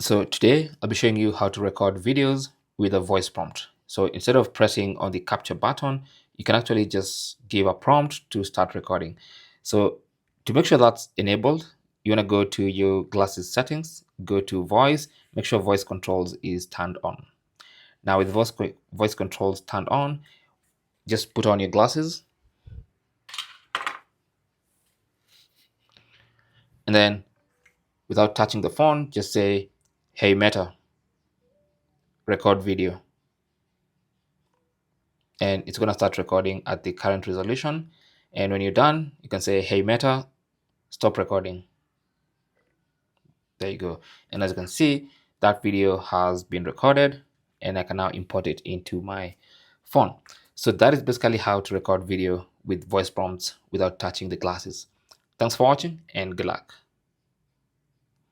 So today I'll be showing you how to record videos with a voice prompt. So instead of pressing on the capture button, you can actually just give a prompt to start recording. So to make sure that's enabled, you want to go to your glasses settings, go to voice, make sure voice controls is turned on. Now with voice controls turned on, just put on your glasses and then without touching the phone, just say, "Hey Meta, record video." And it's going to start recording at the current resolution. And when you're done, you can say, "Hey Meta, stop recording." There you go. And as you can see, that video has been recorded and I can now import it into my phone. So that is basically how to record video with voice prompts without touching the glasses. Thanks for watching and good luck.